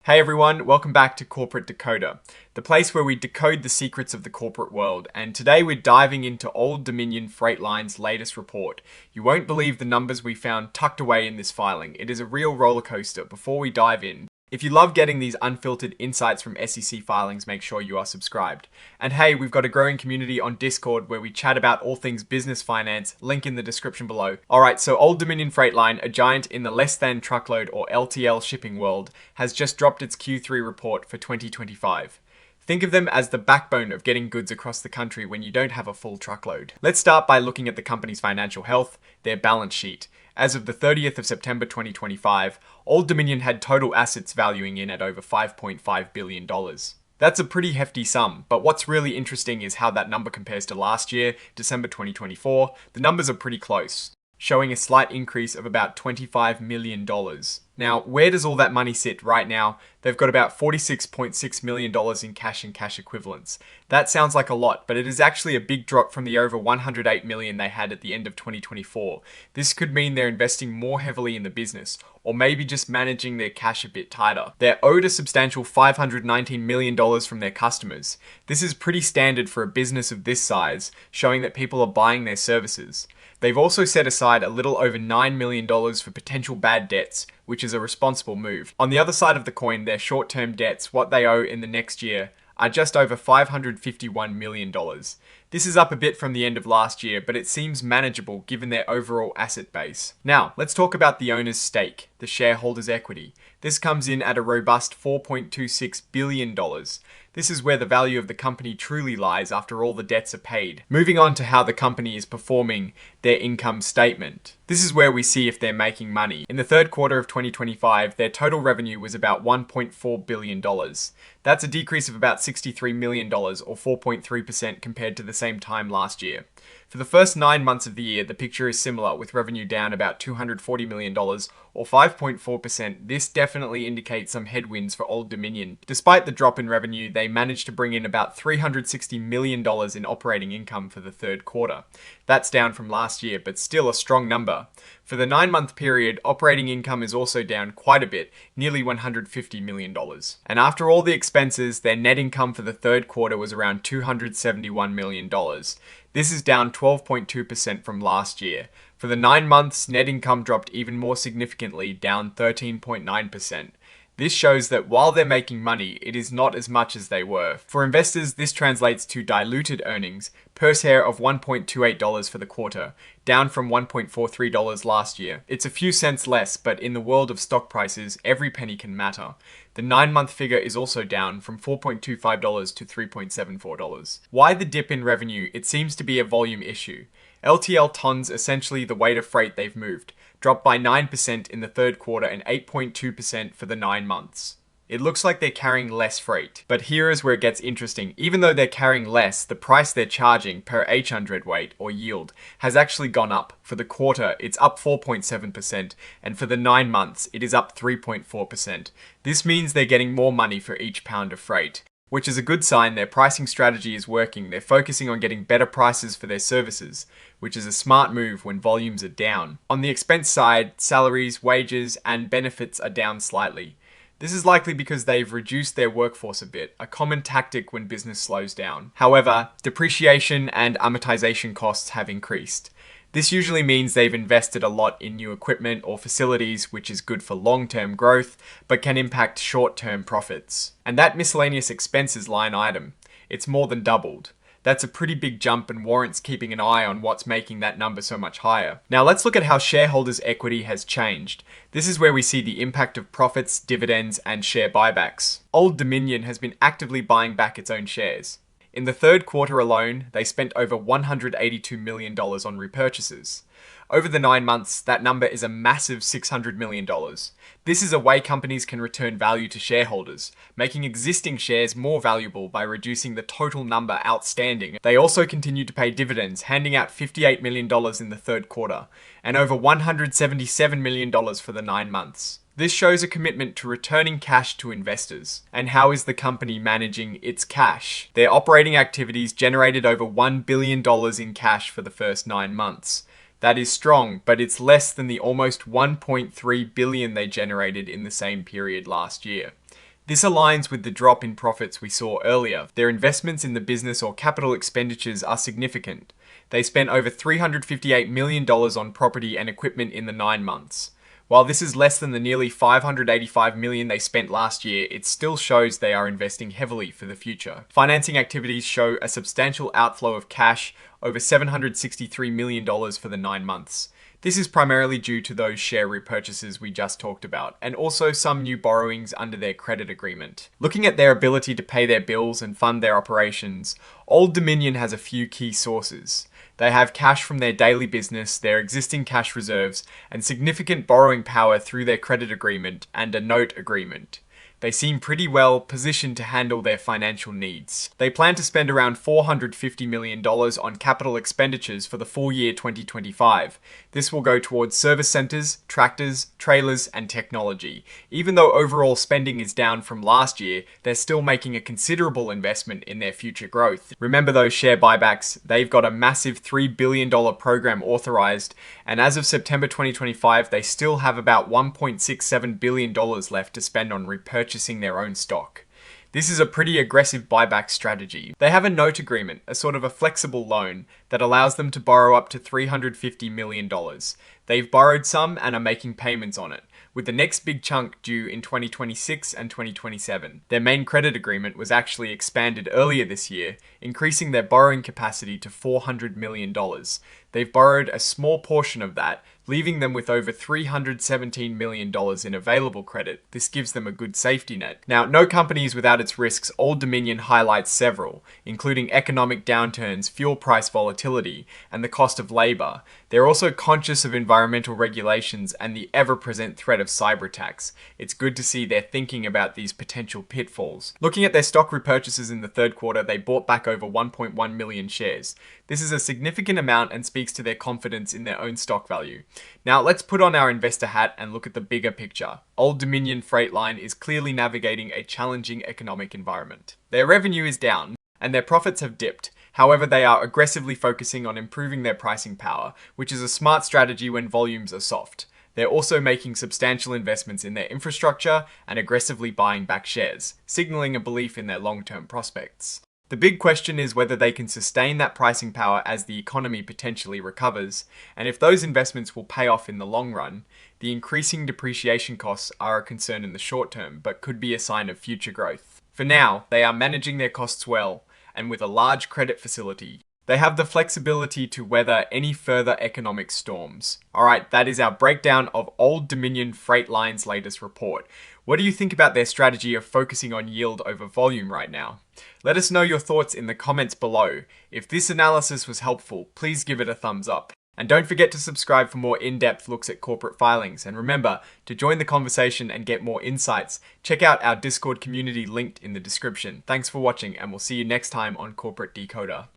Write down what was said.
Hey everyone, welcome back to Corporate Decoder, the place where we decode the secrets of the corporate world, and today we're diving into Old Dominion Freight Line's latest report. You won't believe the numbers we found tucked away in this filing. It is a real roller coaster. Before we dive in, if you love getting these unfiltered insights from SEC filings, make sure you are subscribed. And hey, we've got a growing community on Discord where we chat about all things business finance, link in the description below. Alright, so Old Dominion Freight Line, a giant in the less than truckload or LTL shipping world, has just dropped its Q3 report for 2025. Think of them as the backbone of getting goods across the country when you don't have a full truckload. Let's start by looking at the company's financial health, their balance sheet. As of the 30th of September 2025, Old Dominion had total assets valuing in at over $5.5 billion. That's a pretty hefty sum, but what's really interesting is how that number compares to last year, December 2024. The numbers are pretty close, showing a slight increase of about $25 million. Now, where does all that money sit right now? They've got about $46.6 million in cash and cash equivalents. That sounds like a lot, but it is actually a big drop from the over $108 million they had at the end of 2024. This could mean they're investing more heavily in the business, or maybe just managing their cash a bit tighter. They're owed a substantial $519 million from their customers. This is pretty standard for a business of this size, showing that people are buying their services. They've also set aside a little over $9 million for potential bad debts, which is a responsible move. On the other side of the coin, their short-term debts, what they owe in the next year, are just over $551 million. This is up a bit from the end of last year, but it seems manageable given their overall asset base. Now, let's talk about the owner's stake, the shareholders' equity. This comes in at a robust $4.26 billion. This is where the value of the company truly lies after all the debts are paid. Moving on to how the company is performing their income statement. This is where we see if they're making money. In the third quarter of 2025, their total revenue was about $1.4 billion. That's a decrease of about $63 million or 4.3% compared to the same time last year. For the first 9 months of the year, the picture is similar, with revenue down about $240 million or 5.4%. This definitely indicates some headwinds for Old Dominion. Despite the drop in revenue, they managed to bring in about $360 million in operating income for the third quarter. That's down from last year, but still a strong number. For the 9-month period, operating income is also down quite a bit, nearly $150 million. And after all the expenses, their net income for the third quarter was around $271 million. This is down 12.2% from last year. For the 9 months, net income dropped even more significantly, down 13.9%. This shows that while they're making money, it is not as much as they were. For investors, this translates to diluted earnings per share of $1.28 for the quarter, down from $1.43 last year. It's a few cents less, but in the world of stock prices, every penny can matter. The 9-month figure is also down from $4.25 to $3.74. Why the dip in revenue? It seems to be a volume issue. LTL tons, essentially the weight of freight they've moved, dropped by 9% in the third quarter and 8.2% for the 9 months. It looks like they're carrying less freight. But here is where it gets interesting. Even though they're carrying less, the price they're charging per hundredweight or yield has actually gone up. For the quarter, it's up 4.7%, and for the 9 months, it is up 3.4%. This means they're getting more money for each pound of freight, which is a good sign. Their pricing strategy is working. They're focusing on getting better prices for their services, which is a smart move when volumes are down. On the expense side, salaries, wages, and benefits are down slightly. This is likely because they've reduced their workforce a bit, a common tactic when business slows down. However, depreciation and amortization costs have increased. This usually means they've invested a lot in new equipment or facilities, which is good for long-term growth, but can impact short-term profits. And that miscellaneous expenses line item, it's more than doubled. That's a pretty big jump and warrants keeping an eye on what's making that number so much higher. Now let's look at how shareholders' equity has changed. This is where we see the impact of profits, dividends, and share buybacks. Old Dominion has been actively buying back its own shares. In the third quarter alone, they spent over $182 million on repurchases. Over the 9 months, that number is a massive $600 million. This is a way companies can return value to shareholders, making existing shares more valuable by reducing the total number outstanding. They also continue to pay dividends, handing out $58 million in the third quarter, and over $177 million for the 9 months. This shows a commitment to returning cash to investors. And how is the company managing its cash? Their operating activities generated over $1 billion in cash for the first 9 months. That is strong, but it's less than the almost $1.3 billion they generated in the same period last year. This aligns with the drop in profits we saw earlier. Their investments in the business or capital expenditures are significant. They spent over $358 million on property and equipment in the 9 months. While this is less than the nearly $585 million they spent last year, it still shows they are investing heavily for the future. Financing activities show a substantial outflow of cash, over $763 million for the 9 months. This is primarily due to those share repurchases we just talked about, and also some new borrowings under their credit agreement. Looking at their ability to pay their bills and fund their operations, Old Dominion has a few key sources. They have cash from their daily business, their existing cash reserves, and significant borrowing power through their credit agreement and a note agreement. They seem pretty well positioned to handle their financial needs. They plan to spend around $450 million on capital expenditures for the full year 2025. This will go towards service centers, tractors, trailers, and technology. Even though overall spending is down from last year, they're still making a considerable investment in their future growth. Remember those share buybacks? They've got a massive $3 billion program authorized, and as of September 2025, they still have about $1.67 billion left to spend on repurchasing their own stock. This is a pretty aggressive buyback strategy. They have a note agreement, a sort of a flexible loan, that allows them to borrow up to $350 million. They've borrowed some and are making payments on it, with the next big chunk due in 2026 and 2027. Their main credit agreement was actually expanded earlier this year, increasing their borrowing capacity to $400 million. They've borrowed a small portion of that, leaving them with over $317 million in available credit. This gives them a good safety net. Now, no company is without its risks. Old Dominion highlights several, including economic downturns, fuel price volatility, and the cost of labor. They're also conscious of environmental regulations and the ever-present threat of cyber attacks. It's good to see they're thinking about these potential pitfalls. Looking at their stock repurchases in the third quarter, they bought back over 1.1 million shares. This is a significant amount and speaks to their confidence in their own stock value. Now let's put on our investor hat and look at the bigger picture. Old Dominion Freight Line is clearly navigating a challenging economic environment. Their revenue is down and their profits have dipped. However, they are aggressively focusing on improving their pricing power, which is a smart strategy when volumes are soft. They're also making substantial investments in their infrastructure and aggressively buying back shares, signaling a belief in their long-term prospects. The big question is whether they can sustain that pricing power as the economy potentially recovers, and if those investments will pay off in the long run. The increasing depreciation costs are a concern in the short term, but could be a sign of future growth. For now, they are managing their costs well, and with a large credit facility, they have the flexibility to weather any further economic storms. Alright, that is our breakdown of Old Dominion Freight Line's latest report. What do you think about their strategy of focusing on yield over volume right now? Let us know your thoughts in the comments below. If this analysis was helpful, please give it a thumbs up. And don't forget to subscribe for more in-depth looks at corporate filings. And remember, to join the conversation and get more insights, check out our Discord community linked in the description. Thanks for watching, and we'll see you next time on Corporate Decoder.